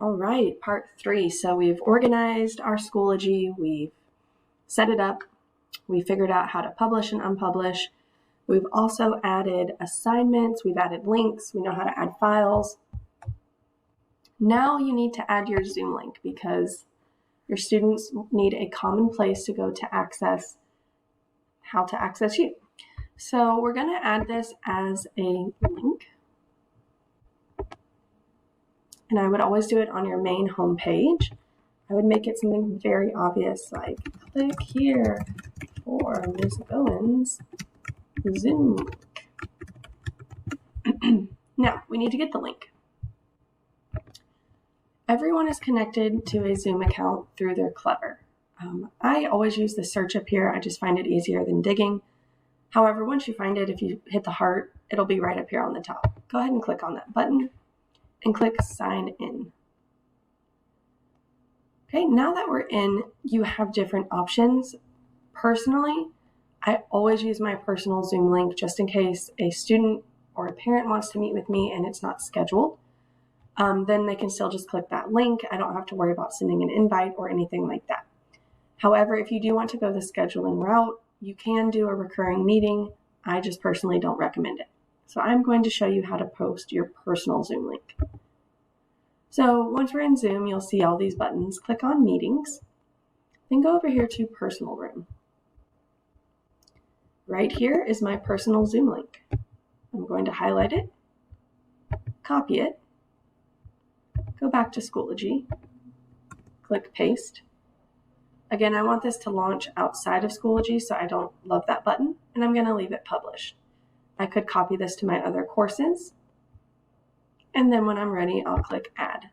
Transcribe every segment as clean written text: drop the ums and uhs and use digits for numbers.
All right, part 3. So we've organized our Schoology, we've set it up, we figured out how to publish and unpublish. We've also added assignments, we've added links, we know how to add files. Now you need to add your Zoom link because your students need a common place to go to access how to access you. So we're going to add this as a link. And I would always do it on your main home page. I would make it something very obvious, like click here for Ms. Bowen's Zoom link. Now, we need to get the link. Everyone is connected to a Zoom account through their Clever. I always use the search up here. I just find it easier than digging. However, once you find it, if you hit the heart, it'll be right up here on the top. Go ahead and click on that button and click sign in. Okay, now that we're in, you have different options. Personally, I always use my personal Zoom link just in case a student or a parent wants to meet with me and it's not scheduled. Then they can still just click that link. I don't have to worry about sending an invite or anything like that. However, if you do want to go the scheduling route, you can do a recurring meeting. I just personally don't recommend it. So I'm going to show you how to post your personal Zoom link. So once we're in Zoom, you'll see all these buttons. Click on Meetings, then go over here to Personal Room. Right here is my personal Zoom link. I'm going to highlight it, copy it, go back to Schoology, click Paste. Again, I want this to launch outside of Schoology, so I don't love that button, and I'm going to leave it published. I could copy this to my other courses, and then when I'm ready, I'll click Add.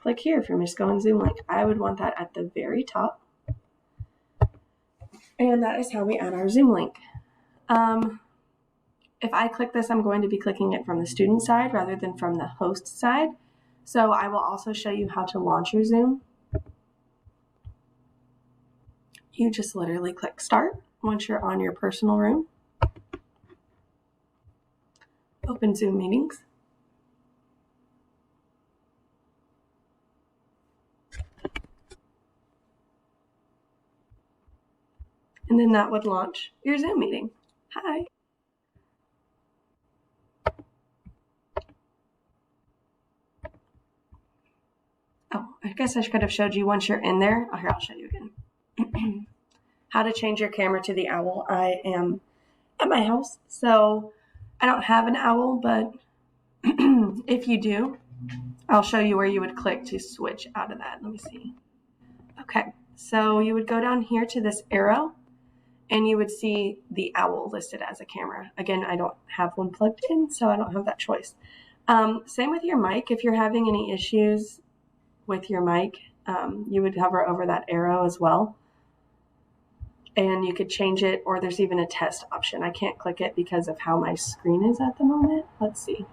Click here for Ms. Bowen's Zoom link. I would want that at the very top, and that is how we add our Zoom link. If I click this, I'm going to be clicking it from the student side rather than from the host side, so I will also show you how to launch your Zoom. You just literally click Start once you're on your personal room. Open Zoom Meetings. And then that would launch your Zoom meeting. Hi. Oh, I guess I could have showed you once you're in there. Oh, here, I'll show you again. How to change your camera to the owl. I am at my house, so I don't have an owl, but if you do, I'll show you where you would click to switch out of that. Let me see. Okay, so you would go down here to this arrow, and you would see the owl listed as a camera. Again, I don't have one plugged in, so I don't have that choice. Same with your mic. If you're having any issues with your mic, you would hover over that arrow as well. And you could change it, or there's even a test option. I can't click it because of how my screen is at the moment. Let's see.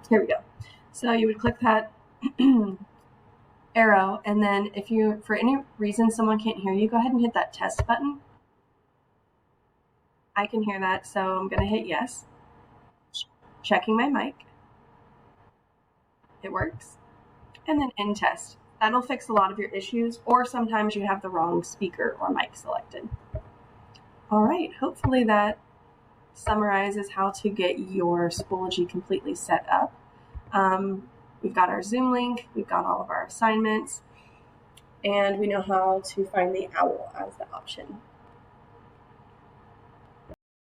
Here we go. So you would click that arrow, and then if you, for any reason, someone can't hear you, go ahead and hit that test button. I can hear that, so I'm going to hit yes. Checking my mic. It works. And then end test. That'll fix a lot of your issues, or sometimes you have the wrong speaker or mic selected. All right, hopefully that summarizes how to get your Schoology completely set up. We've got our Zoom link, we've got all of our assignments, and we know how to find the owl as the option.